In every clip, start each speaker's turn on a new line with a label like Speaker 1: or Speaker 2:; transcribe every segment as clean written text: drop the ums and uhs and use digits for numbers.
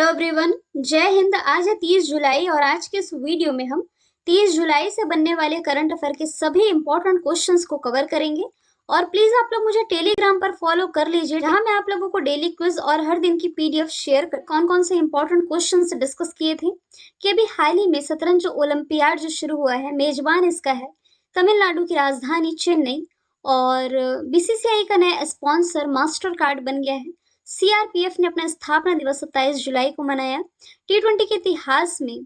Speaker 1: Everyone, जय हिंद। आज है 30 जुलाई और आज के इस वीडियो में हम 30 जुलाई से बनने वाले करंट अफेयर के सभी इंपॉर्टेंट क्वेश्चंस को कवर करेंगे। और प्लीज आप लोग मुझे टेलीग्राम पर फॉलो कर लीजिए, जहां मैं आप लोगों को डेली क्विज और हर दिन की पीडीएफ शेयर कर कौन कौन से इंपॉर्टेंट क्वेश्चंस डिस्कस किए थे। कि अभी हाल ही में शतरंज ओलंपियाड जो शुरू हुआ है, मेजबान इसका है तमिलनाडु की राजधानी चेन्नई। और बीसीसीआई का नया स्पॉन्सर मास्टर कार्ड बन गया है। सीआरपीएफ ने अपना स्थापना दिवस 27 जुलाई को मनाया। टी20 के इतिहास में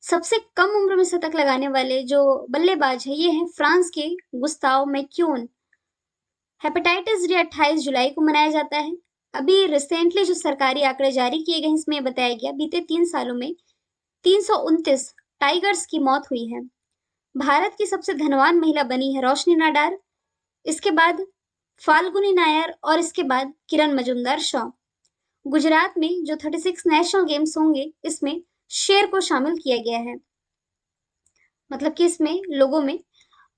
Speaker 1: सबसे कम उम्र में शतक लगाने वाले जो बल्लेबाज है, ये हैं फ्रांस के गुस्ताव मैक्यून। हेपेटाइटिस डी 28 जुलाई को मनाया जाता है। अभी रिसेंटली जो सरकारी आंकड़े जारी किए गए, इसमें बताया गया बीते 3 सालों में 329 टाइगर्स की मौत हुई है। भारत की सबसे धनवान महिला बनी है रोशनी नाडार, इसके बाद फाल्गुनी नायर और इसके बाद किरण मजूमदार शॉ। गुजरात में जो 36 नेशनल गेम्स होंगे, इसमें शेर को शामिल किया गया है। मतलब कि इसमें लोगों में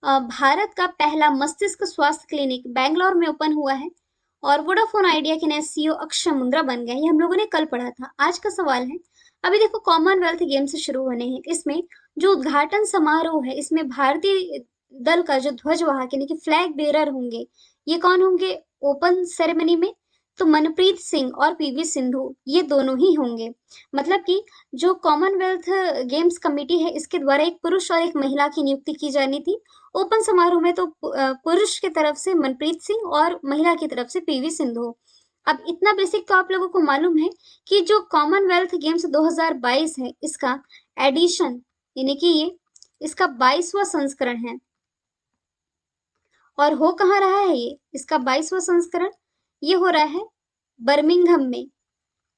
Speaker 1: भारत का पहला मस्तिष्क स्वास्थ्य क्लिनिक बेंगलोर में ओपन हुआ है। और वोडाफोन आइडिया के नए सीईओ अक्षय मुंद्रा बन गए। ये हम लोगों ने कल पढ़ा था। आज का सवाल है, अभी देखो कॉमनवेल्थ गेम्स शुरू होने हैं। इसमें जो उद्घाटन समारोह है, इसमें भारतीय दल का जो ध्वजवाहक यानी कि फ्लैग बेरर होंगे, ये कौन होंगे ओपन सेरेमनी में? तो मनप्रीत सिंह और पीवी सिंधु, ये दोनों ही होंगे। मतलब कि जो कॉमनवेल्थ गेम्स कमेटी है, इसके द्वारा एक पुरुष और एक महिला की नियुक्ति की जानी थी। ओपन समारोह में तो पुरुष की तरफ से मनप्रीत सिंह और महिला की तरफ से पीवी सिंधु। अब इतना बेसिक तो आप लोगों को मालूम है कि जो कॉमनवेल्थ गेम्स 2022 है, इसका एडिशन यानी कि ये इसका 22वां संस्करण है। और हो कहाँ रहा है ये इसका 22वां संस्करण? ये हो रहा है बर्मिंघम में।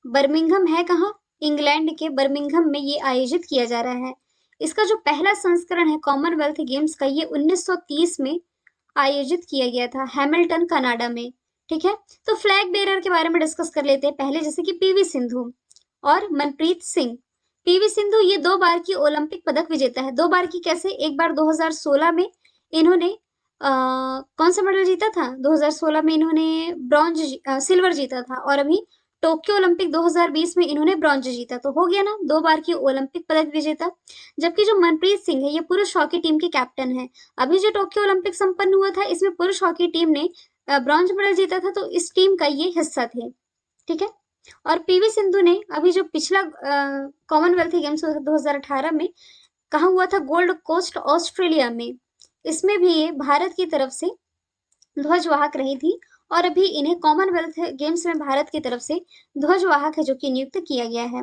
Speaker 1: बर्मिंघम है कहाँ? इंग्लैंड के बर्मिंघम में ये आयोजित किया जा रहा है। इसका जो पहला संस्करण है कॉमनवेल्थ गेम्स का, ये 1930 में आयोजित किया गया था हैमिल्टन कनाडा में। ठीक है, तो फ्लैग बेरर के बारे में डिस्कस कर लेते हैं पहले, जैसे कि पीवी सिंधु और मनप्रीत सिंह। पीवी सिंधु ये 2 बार की ओलंपिक पदक विजेता है। 2 बार की कैसे? एक बार 2016 में इन्होंने कौन सा मेडल जीता था? 2016 में इन्होंने सिल्वर जीता था। और अभी टोक्यो ओलंपिक 2020 में इन्होंने ब्रॉन्ज जीता। तो हो गया ना 2 बार की ओलंपिक पदक विजेता। जबकि जो मनप्रीत सिंह है, ये पुरुष हॉकी टीम के कैप्टन है। अभी जो टोक्यो ओलंपिक संपन्न हुआ था, इसमें पुरुष हॉकी टीम ने ब्रॉन्ज मेडल जीता था, तो इस टीम का ये हिस्सा थे। ठीक है, और पीवी सिंधु ने अभी जो पिछला कॉमनवेल्थ गेम्स 2018 में कहा हुआ था, गोल्ड कोस्ट ऑस्ट्रेलिया में, इसमें भी ये भारत की तरफ से ध्वजवाहक रही थी। और अभी इन्हें कॉमनवेल्थ गेम्स में भारत की तरफ से ध्वजवाहक है जो कि नियुक्त किया गया है।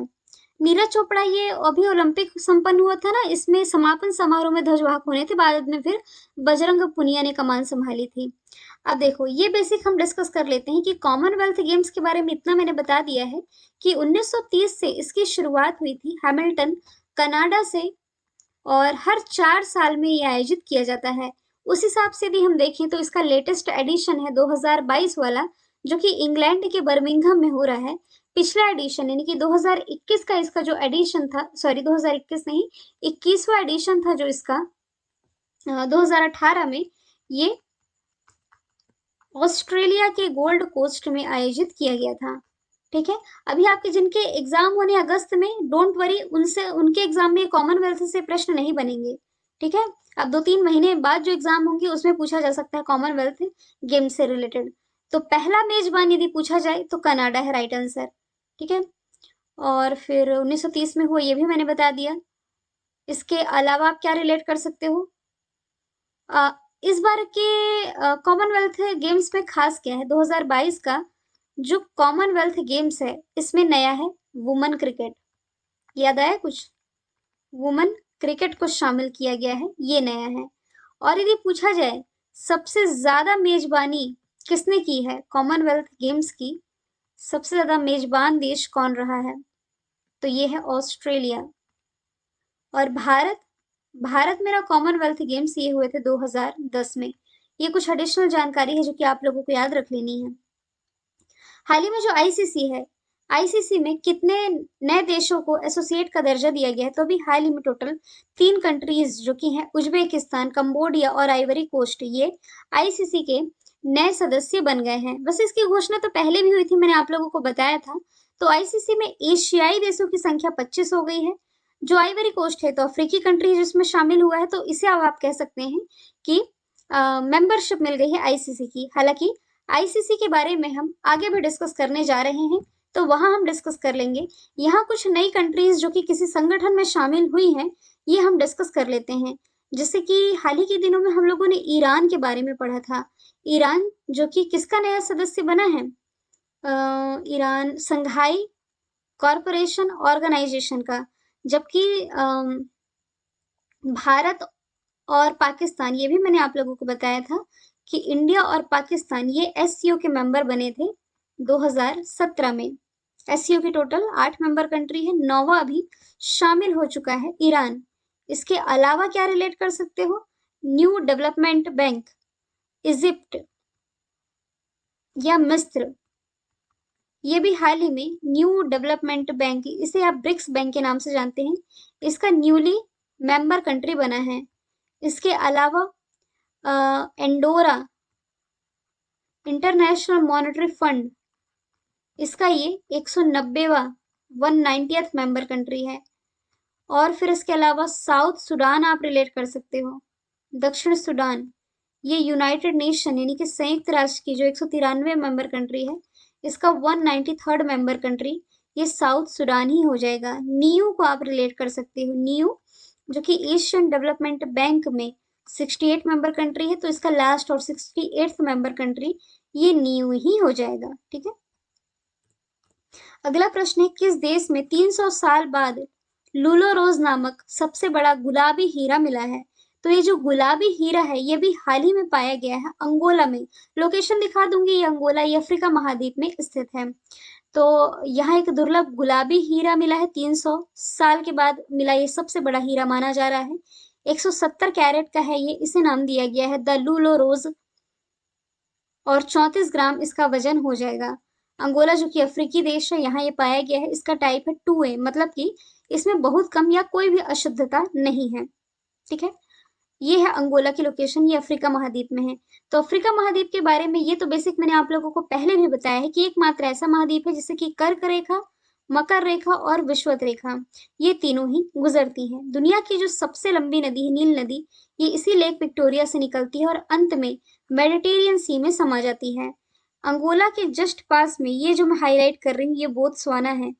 Speaker 1: नीरज चोपड़ा, ये अभी ओलंपिक संपन्न हुआ था ना, इसमें समापन समारोह में ध्वजवाहक होने थे। बाद में फिर बजरंग पुनिया ने कमान संभाली थी। अब देखो, ये बेसिक हम डिस्कस कर लेते हैं कि कॉमनवेल्थ गेम्स के बारे में इतना मैंने बता दिया है कि 1930 से इसकी शुरुआत हुई थी हैमिल्टन कनाडा से, और हर 4 साल में ये आयोजित किया जाता है। उस हिसाब से भी हम देखें तो इसका लेटेस्ट एडिशन है 2022 वाला, जो कि इंग्लैंड के बर्मिंघम में हो रहा है। पिछला एडिशन यानी कि 2021 का इसका जो एडिशन था, सॉरी 2021 नहीं, 21वां एडिशन था जो इसका 2018 में, ये ऑस्ट्रेलिया के गोल्ड कोस्ट में आयोजित किया गया था। ठीक है, अभी आपके जिनके एग्जाम होने अगस्त में, डोंट वरी, उनके एग्जाम में कॉमनवेल्थ से प्रश्न नहीं बनेंगे। ठीक है, अब 2-3 महीने बाद जो एग्जाम होंगे उसमें पूछा जा सकता है कॉमनवेल्थ गेम से रिलेटेड। तो पहला मेजबान यदि पूछा जाए तो कनाडा है राइट आंसर। ठीक है, और फिर 1930 में हुआ, ये भी मैंने बता दिया। इसके अलावा आप क्या रिलेट कर सकते हो? इस बार के कॉमनवेल्थ गेम्स में खास क्या है? 2022 का जो कॉमनवेल्थ गेम्स है, इसमें नया है वुमेन क्रिकेट। याद आया कुछ? वुमेन क्रिकेट को शामिल किया गया है, ये नया है। और यदि पूछा जाए सबसे ज्यादा मेजबानी किसने की है कॉमनवेल्थ गेम्स की, सबसे ज्यादा मेजबान देश कौन रहा है? तो ये है ऑस्ट्रेलिया। और भारत मेरा कॉमनवेल्थ गेम्स ये हुए थे 2010 में। ये कुछ एडिशनल जानकारी है जो कि आप लोगों को याद रख लेनी है। हाल ही में जो आईसीसी है, आईसीसी में कितने नए देशों को एसोसिएट का दर्जा दिया गया है? तो अभी हाल ही में टोटल 3 कंट्रीज जो कि हैं उज्बेकिस्तान, कंबोडिया और आइवरी कोस्ट, ये आईसीसी के नए सदस्य बन गए हैं। वैसे इसकी घोषणा तो पहले भी हुई थी, मैंने आप लोगों को बताया था। तो आईसीसी में एशियाई देशों की संख्या 25 हो गई है। जो आइवरी कोस्ट है तो अफ्रीकी कंट्री जिसमें शामिल हुआ है, तो इसे अब आप कह सकते हैं कि मेंबरशिप मिल गई है आईसीसी की। हालांकि आईसीसी के बारे में हम आगे भी डिस्कस करने जा रहे हैं, तो वहां हम डिस्कस कर लेंगे। यहाँ कुछ नई कंट्रीज जो कि किसी संगठन में शामिल हुई हैं, ये हम डिस्कस कर लेते हैं। जैसे कि हाल ही के दिनों में हम लोगों ने ईरान के बारे में पढ़ा था। ईरान जो कि किसका नया सदस्य बना है? ईरान संघाई कॉरपोरेशन ऑर्गेनाइजेशन का। जबकि भारत और पाकिस्तान, ये भी मैंने आप लोगों को बताया था कि इंडिया और पाकिस्तान ये एससीओ के मेंबर बने थे 2017 में। एससीओ की टोटल 8 मेंबर कंट्री है, 9वां अभी शामिल हो चुका है ईरान। इसके अलावा क्या रिलेट कर सकते हो? न्यू डेवलपमेंट बैंक, इजिप्ट या मिस्र, ये भी हाल ही में न्यू डेवलपमेंट बैंक, इसे आप ब्रिक्स बैंक के नाम से जानते हैं, इसका न्यूली मेंबर कंट्री बना है। इसके अलावा एंडोरा इंटरनेशनल मॉनेटरी फंड, इसका ये 190वां 190th मेंबर कंट्री है। और फिर इसके अलावा साउथ सुडान आप रिलेट कर सकते हो, दक्षिण सुडान, ये यूनाइटेड नेशन यानी कि संयुक्त राष्ट्र की जो 193 मेंबर कंट्री है, इसका 193rd मेंबर कंट्री ये साउथ सुडान ही हो जाएगा। नीयू को आप रिलेट कर सकते हो, नीयू जो कि एशियन डेवलपमेंट बैंक में 68 मेंबर कंट्री है, तो इसका लास्ट और 68th मेंबर कंट्री ये नीयू ही हो जाएगा। ठीक है, अगला प्रश्न है, किस देश में 300 साल बाद लूलो रोज नामक सबसे बड़ा गुलाबी हीरा मिला है? तो ये जो गुलाबी हीरा है ये भी हाल ही में पाया गया है अंगोला में। लोकेशन दिखा दूंगी, ये अंगोला, ये अफ्रीका महाद्वीप में स्थित है। तो यहाँ एक दुर्लभ गुलाबी हीरा मिला है, 300 साल के बाद मिला, ये सबसे बड़ा हीरा माना जा रहा है। 170 कैरेट का है ये, इसे नाम दिया गया है द लूलो रोज, और 34 ग्राम इसका वजन हो जाएगा। अंगोला जो कि अफ्रीकी देश है, यहाँ ये पाया गया है। इसका टाइप है 2A, मतलब कि इसमें बहुत कम या कोई भी अशुद्धता नहीं है। ठीक है, ये है अंगोला की लोकेशन, ये अफ्रीका महाद्वीप में है। तो अफ्रीका महाद्वीप के बारे में ये तो बेसिक मैंने आप लोगों को पहले भी बताया है कि एकमात्र ऐसा महाद्वीप है जिससे कि कर्क रेखा, मकर रेखा और विषुवत रेखा ये तीनों ही गुजरती हैं। दुनिया की जो सबसे लंबी नदी है नील नदी, ये इसी लेक विक्टोरिया से निकलती है और अंत में मेडिटेरियन सी में समा जाती है। अंगोला के जस्ट पास में ये जो मैं हाईलाइट कर रही हूँ ये बोत्सवाना है,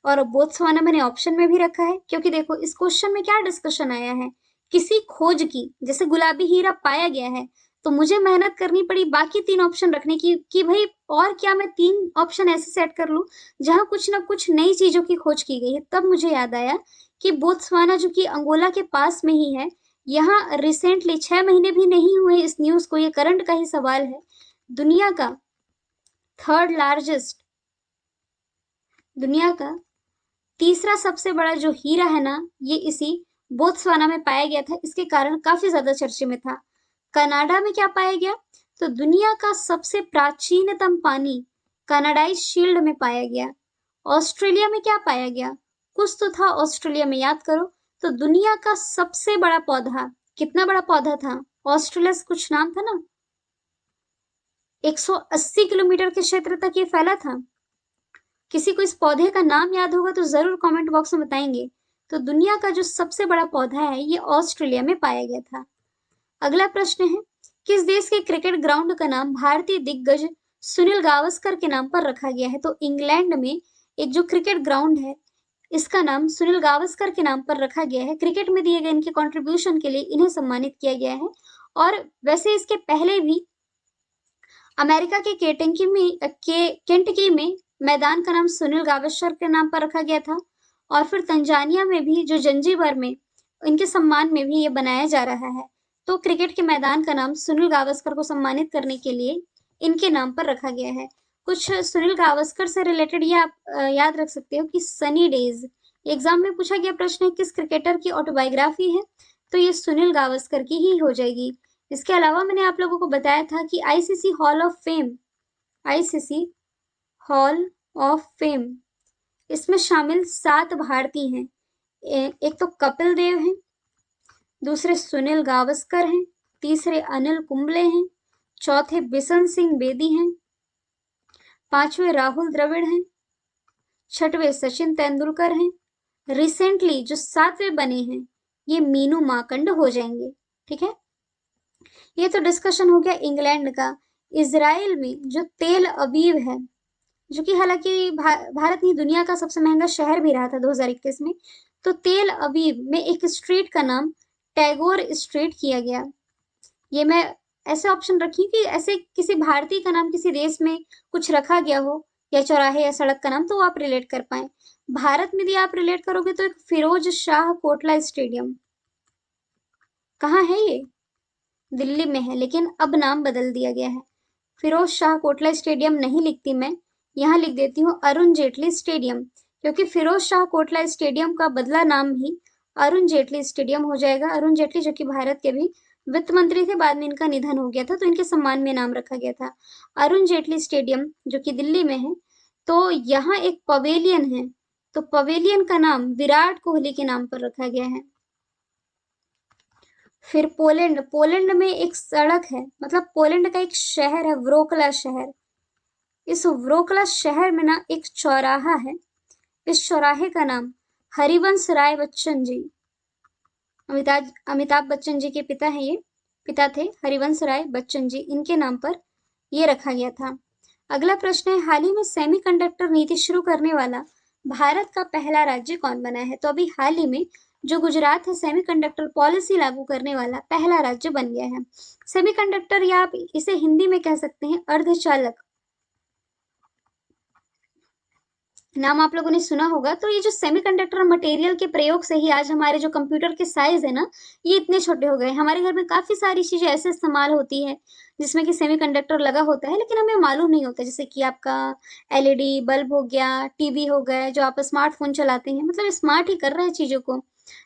Speaker 1: और बोत्सवाना मैंने ऑप्शन में भी रखा है क्योंकि देखो इस क्वेश्चन में क्या डिस्कशन आया है, किसी खोज की, जैसे गुलाबी हीरा पाया गया है तो मुझे मेहनत करनी पड़ी बाकी 3 ऑप्शन रखने की कि भाई और क्या मैं 3 ऑप्शन ऐसे सेट कर लूं जहां कुछ ना कुछ नई चीजों की खोज की गई है। तब मुझे याद आया कि बोत्सवाना जो कि अंगोला के पास में ही है, यहाँ रिसेंटली 6 महीने भी नहीं हुए इस न्यूज को, ये करंट का ही सवाल है, दुनिया का थर्ड लार्जेस्ट, दुनिया का तीसरा सबसे बड़ा जो हीरा है ना, ये इसी बोत्सवाना में पाया गया था। इसके कारण काफी ज्यादा चर्चे में था। कनाडा में क्या पाया गया? तो दुनिया का सबसे प्राचीनतम पानी कनाडाई शील्ड में पाया गया। ऑस्ट्रेलिया में क्या पाया गया? कुछ तो था ऑस्ट्रेलिया में, याद करो। तो दुनिया का सबसे बड़ा पौधा, कितना बड़ा पौधा था? ऑस्ट्रेलिया से कुछ नाम था ना, 180 किलोमीटर के क्षेत्र तक ये फैला था। किसी को इस पौधे का नाम याद होगा तो जरूर कमेंट बॉक्स में बताएंगे। तो दुनिया का जो सबसे बड़ा पौधा है ये ऑस्ट्रेलिया में पाया गया था। अगला प्रश्न है, किस देश के क्रिकेट ग्राउंड का नाम भारतीय दिग्गज सुनील गावस्कर के नाम पर रखा गया है? तो इंग्लैंड में एक जो क्रिकेट ग्राउंड है इसका नाम सुनील गावस्कर के नाम पर रखा गया है। क्रिकेट में दिए गए इनके कंट्रीब्यूशन के लिए इन्हें सम्मानित किया गया है। और वैसे इसके पहले भी अमेरिका के केंटकी में मैदान का नाम सुनील गावस्कर के नाम पर रखा गया था। और फिर तंजानिया में भी जो जंजीबर में, इनके सम्मान में भी ये बनाया जा रहा है। तो क्रिकेट के मैदान का नाम सुनील गावस्कर को सम्मानित करने के लिए इनके नाम पर रखा गया है। कुछ सुनील गावस्कर से रिलेटेड ये आप याद रख सकते हो कि सनी डेज, एग्जाम में पूछा गया प्रश्न है किस क्रिकेटर की ऑटोबायोग्राफी है, तो ये सुनील गावस्कर की ही हो जाएगी। इसके अलावा मैंने आप लोगों को बताया था कि ICC hall of fame, ICC hall of fame, इसमें शामिल 7 भारतीय हैं। एक तो कपिल देव हैं, दूसरे सुनील गावस्कर हैं, तीसरे अनिल कुंबले हैं, चौथे बिशन सिंह बेदी हैं, पांचवें राहुल द्रविड़ हैं, छठवें सचिन तेंदुलकर हैं। रिसेंटली जो 7वें बने हैं ये मीनू मार्कंड हो जाएंगे। ठीक है, ये तो डिस्कशन हो गया इंग्लैंड का। इजराइल में जो तेल अवीव है, जो कि हालांकि भारत नहीं दुनिया का सबसे महंगा शहर भी रहा था 2021 में, तो तेल अवीव में एक स्ट्रीट का नाम टैगोर स्ट्रीट किया गया। ये मैं ऐसे ऑप्शन रखी कि ऐसे किसी भारतीय का नाम किसी देश में कुछ रखा गया हो, या चौराहे या सड़क का नाम, तो वो आप रिलेट कर पाए। भारत में यदि आप रिलेट करोगे तो एक फिरोज शाह कोटला स्टेडियम, कहाँ है ये? दिल्ली में है, लेकिन अब नाम बदल दिया गया है। फिरोज शाह कोटला स्टेडियम नहीं लिखती मैं, यहाँ लिख देती हूँ अरुण जेटली स्टेडियम, क्योंकि फिरोज शाह कोटला स्टेडियम का बदला नाम ही अरुण जेटली स्टेडियम हो जाएगा। अरुण जेटली जो कि भारत के भी वित्त मंत्री थे, बाद में इनका निधन हो गया था तो इनके सम्मान में नाम रखा गया था अरुण जेटली स्टेडियम, जो कि दिल्ली में है। तो यहाँ एक पवेलियन है, तो पवेलियन का नाम विराट कोहली के नाम पर रखा गया है। फिर पोलैंड, पोलैंड में एक सड़क है, मतलब पोलैंड का एक शहर है व्रोकला शहर। इस व्रोकला शहर में ना एक चौराहा है, इस चौराहे का नाम हरिवंश राय बच्चन जी, अमिताभ बच्चन जी के पिता हैं, ये पिता थे हरिवंश राय बच्चन जी, इनके नाम पर ये रखा गया था। अगला प्रश्न है, हाल ही में सेमीकंडक्टर नीति शुरू करने वाला भारत का पहला राज्य कौन बना है? तो अभी हाल ही में जो गुजरात है सेमीकंडक्टर पॉलिसी लागू करने वाला पहला राज्य बन गया है। सेमीकंडक्टर, या आप इसे हिंदी में कह सकते हैं अर्धचालक, नाम आप लोगों ने सुना होगा। तो ये जो सेमीकंडक्टर मटेरियल के प्रयोग से ही आज हमारे जो कंप्यूटर के साइज है ना, ये इतने छोटे हो गए। हमारे घर में काफी सारी चीजें ऐसे इस्तेमाल होती है जिसमें कि सेमीकंडक्टर लगा होता है, लेकिन हमें मालूम नहीं होता। जैसे कि आपका एलईडी बल्ब हो गया, टीवी हो गया, जो आप स्मार्टफोन चलाते हैं, मतलब स्मार्ट ही कर रहे हैं चीजों को,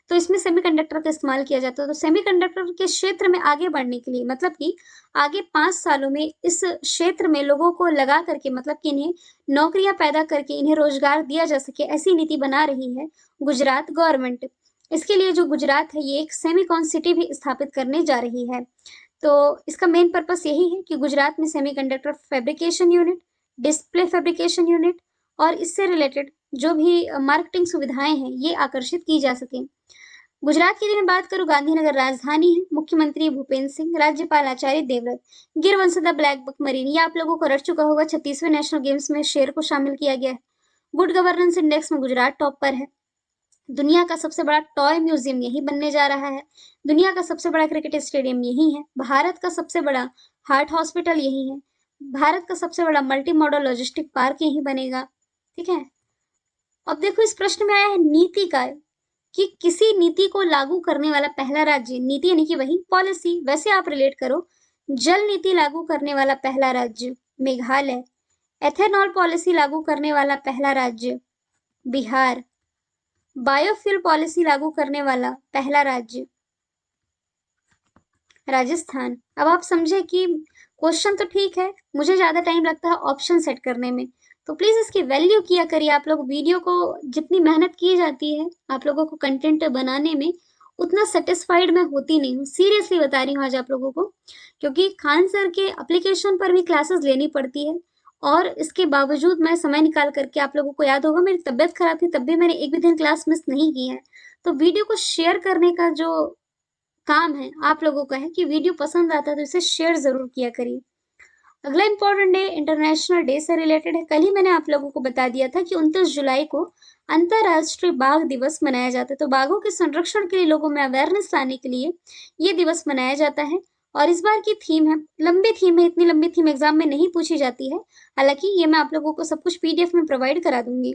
Speaker 1: तो इसमें सेमीकंडक्टर का इस्तेमाल किया जाता है। तो सेमीकंडक्टर के क्षेत्र में आगे बढ़ने के लिए, मतलब कि आगे 5 सालों में इस क्षेत्र में लोगों को लगा करके, मतलब कि इन्हें नौकरियां पैदा करके इन्हें रोजगार दिया जा सके, ऐसी नीति बना रही है गुजरात गवर्नमेंट। इसके लिए जो गुजरात है ये एक सेमीकॉन सिटी भी स्थापित करने जा रही है। तो इसका मेन पर्पस यही है कि गुजरात में semiconductor fabrication unit, display fabrication unit और इससे रिलेटेड जो भी मार्केटिंग सुविधाएं हैं ये आकर्षित की जा सके। गुजरात की यदि मैं बात करूं, गांधीनगर राजधानी है, मुख्यमंत्री भूपेंद्र सिंह, राज्यपाल आचार्य देवव्रत, गिर वंशजा ब्लैक बक मरीन, ये आप लोगों को रट चुका होगा। 36वें नेशनल गेम्स में शेर को शामिल किया गया है। गुड गवर्नेंस इंडेक्स में गुजरात टॉप पर है। दुनिया का सबसे बड़ा टॉय म्यूजियम यही बनने जा रहा है। दुनिया का सबसे बड़ा क्रिकेट स्टेडियम यही है। भारत का सबसे बड़ा हार्ट हॉस्पिटल यही है। भारत का सबसे बड़ा मल्टी मॉडल लॉजिस्टिक पार्क यही बनेगा। ठीक है, अब देखो इस प्रश्न में आया है नीति का, कि किसी नीति को लागू करने वाला पहला राज्य, नीति यानी कि वही पॉलिसी, वैसे आप रिलेट करो, जल नीति लागू करने वाला पहला राज्य मेघालय, एथेनॉल पॉलिसी लागू करने वाला पहला राज्य बिहार, बायोफ्यूल पॉलिसी लागू करने वाला पहला राज्य राजस्थान। अब आप समझे कि क्वेश्चन तो ठीक है, मुझे ज्यादा टाइम लगता है ऑप्शन सेट करने में, तो प्लीज इसकी वैल्यू किया करिए। आप लोग वीडियो को जितनी मेहनत की जाती है आप लोगों को कंटेंट बनाने में, उतना सेटिस्फाइड मैं होती नहीं हूँ। सीरियसली बता रही हूँ आज आप लोगों को, क्योंकि खान सर के एप्लीकेशन पर भी क्लासेस लेनी पड़ती है, और इसके बावजूद मैं समय निकाल करके, आप लोगों को याद होगा मेरी तबियत खराब थी तब भी मैंने एक भी दिन क्लास मिस नहीं की है। तो वीडियो को शेयर करने का जो काम है आप लोगों का है कि वीडियो पसंद आता है तो इसे शेयर जरूर किया करिए। अगला इंपॉर्टेंट डे इंटरनेशनल डे से रिलेटेड है। कल ही मैंने आप लोगों को बता दिया था कि 29 जुलाई को अंतरराष्ट्रीय बाघ दिवस मनाया जाता है। तो बाघों के संरक्षण के लिए लोगों में अवेयरनेस लाने के लिए ये दिवस मनाया जाता है। और इस बार की थीम है, लंबी थीम है, इतनी लंबी थीम एग्जाम में नहीं पूछी जाती है, हालांकि ये मैं आप लोगों को सब कुछ पीडीएफ में प्रोवाइड करा दूंगी।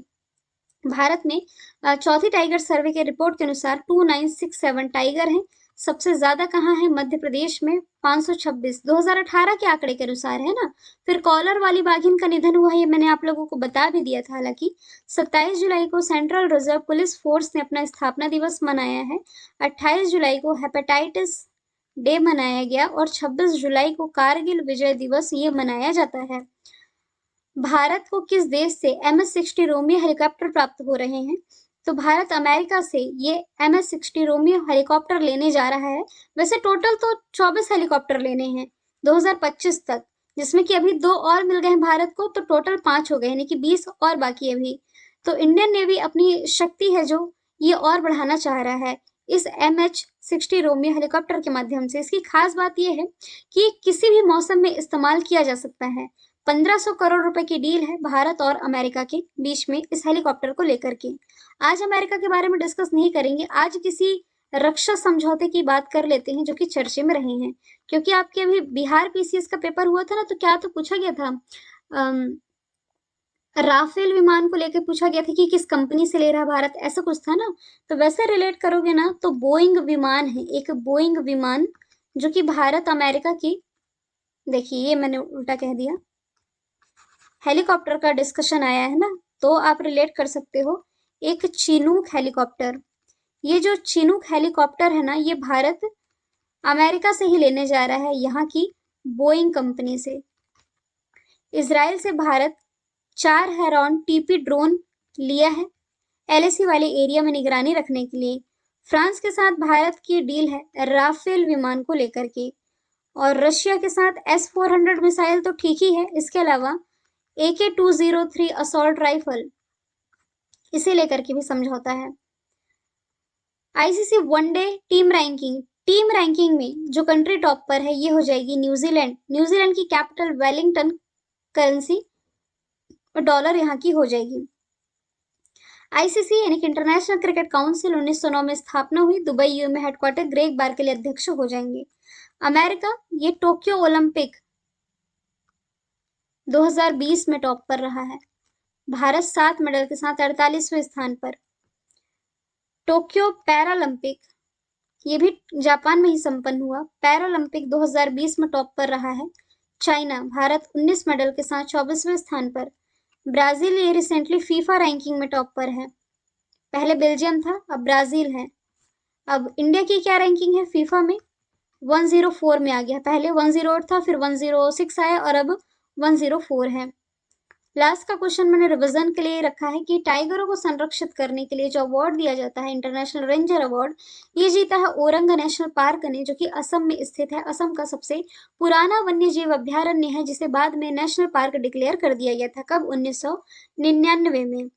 Speaker 1: भारत में चौथी टाइगर सर्वे के रिपोर्ट के अनुसार 2967 टाइगर हैं। सबसे ज्यादा कहाँ है? मध्य प्रदेश में 526, 2018 के आंकड़े के अनुसार है ना। फिर कॉलर वाली बाघिन का निधन हुआ है, ये मैंने आप लोगों को बता भी दिया था। हालांकि 27 जुलाई को सेंट्रल रिजर्व पुलिस फोर्स ने अपना स्थापना दिवस मनाया है। 28 जुलाई को हेपेटाइटिस डे मनाया गया, और 26 जुलाई को कारगिल विजय दिवस ये मनाया जाता है। भारत को किस देश से MS-60 रोमियो हेलीकॉप्टर प्राप्त हो रहे हैं? तो भारत अमेरिका से ये MS-60 रोमियो हेलीकॉप्टर लेने जा रहा है। वैसे टोटल तो 24 हेलीकॉप्टर लेने हैं 2025 तक, जिसमें कि अभी 2 और मिल गए हैं भारत को, तो टोटल 5 हो गए, यानी कि 20 और बाकी है अभी। तो इंडियन नेवी अपनी शक्ति है जो ये और बढ़ाना चाह रहा है इस MH-60 रोमियो हेलीकॉप्टर के माध्यम से। इसकी खास बात यह है कि किसी भी मौसम में इस्तेमाल किया जा सकता है। 1500 करोड़ रुपए की डील है भारत और अमेरिका के बीच में इस हेलीकॉप्टर को लेकर के। आज अमेरिका के बारे में डिस्कस नहीं करेंगे, आज किसी रक्षा समझौते की बात कर लेते हैं जो कि चर्चे में रहे हैं। क्योंकि आपके अभी बिहार PCS का पेपर हुआ था ना, तो क्या तो पूछा गया था, राफेल विमान को लेकर पूछा गया था कि किस कंपनी से ले रहा भारत, ऐसा कुछ था ना। तो वैसे रिलेट करोगे ना तो बोइंग विमान है, एक बोइंग विमान जो कि भारत अमेरिका की, देखिए ये मैंने उल्टा कह दिया, हेलीकॉप्टर का डिस्कशन आया है ना, तो आप रिलेट कर सकते हो एक चिनूक हेलीकॉप्टर। ये जो चिनूक हेलीकॉप्टर है ना, ये भारत अमेरिका से ही लेने जा रहा है, यहाँ की बोइंग कंपनी से। इजराइल से भारत 4 हेरॉन TP ड्रोन लिया है LAC वाले एरिया में निगरानी रखने के लिए। फ्रांस के साथ भारत की डील है राफेल विमान को लेकर के, और रशिया के साथ S-400 मिसाइल तो ठीक ही है, इसके अलावा AK-203 असॉल्ट राइफल, इसे लेकर के भी समझौता है। ICC वनडे टीम रैंकिंग में जो कंट्री टॉप पर है ये हो जाएगी न्यूजीलैंड। न्यूजीलैंड की कैपिटल वेलिंगटन, करेंसी डॉलर यहाँ की हो जाएगी। ICC यानी कि इंटरनेशनल क्रिकेट काउंसिल 1909 में स्थापना हुई, दुबई यूएई में हेडक्वार्टर, ग्रेग बार के लिए अध्यक्ष हो जाएंगे। अमेरिका ये टोक्यो ओलंपिक 2020 में टॉप पर रहा है, भारत 7 मेडल के साथ 48वें स्थान पर। टोक्यो पैरालंपिक ये भी जापान में ही संपन्न हुआ, पैरालंपिक 2020 में टॉप पर रहा है चाइना, भारत 19 मेडल के साथ 24वें स्थान पर। ब्राजील ये रिसेंटली फीफा रैंकिंग में टॉप पर है, पहले बेल्जियम था अब ब्राजील है। अब इंडिया की क्या रैंकिंग है फीफा में, 104 में आ गया, पहले 108 था, फिर 106 आया और अब 104 है। लास्ट का क्वेश्चन मैंने रिवीजन के लिए रखा है कि टाइगरों को संरक्षित करने के लिए जो अवार्ड दिया जाता है इंटरनेशनल रेंजर अवार्ड, ये जीता है ओरंग नेशनल पार्क ने, जो कि असम में स्थित है। असम का सबसे पुराना वन्यजीव अभ्यारण्य है, जिसे बाद में नेशनल पार्क डिक्लेयर कर दिया गया था, कब, 1999 में।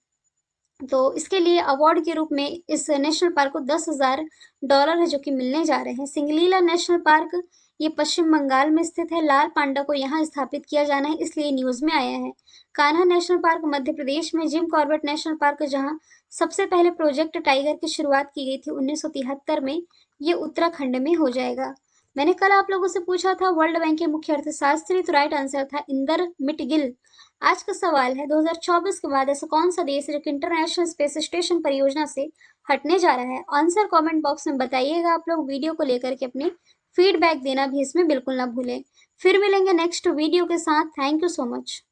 Speaker 1: तो इसके लिए अवार्ड के रूप में इस नेशनल पार्क को $10,000 है जो कि मिलने जा रहे हैं। सिंगलीला नेशनल पार्क ये पश्चिम बंगाल में स्थित है, लाल पांडा को यहाँ स्थापित किया जाना है इसलिए न्यूज में आया है। कान्हा नेशनल पार्क मध्य प्रदेश में, जिम कॉर्बेट नेशनल पार्क जहाँ सबसे पहले प्रोजेक्ट टाइगर की शुरुआत की गई थी 1973 में, ये उत्तराखंड में हो जाएगा। मैंने कल आप लोगों से पूछा था वर्ल्ड बैंक के मुख्य अर्थशास्त्री, तो राइट आंसर था इंदर मिटगिल। आज का सवाल है 2024 के बाद ऐसा कौन सा देश है जो कि इंटरनेशनल स्पेस स्टेशन परियोजना से हटने जा रहा है। आंसर कमेंट बॉक्स में बताइएगा आप लोग, वीडियो को लेकर के अपने फीडबैक देना भी इसमें बिल्कुल ना भूलें। फिर मिलेंगे नेक्स्ट वीडियो के साथ। Thank you so much.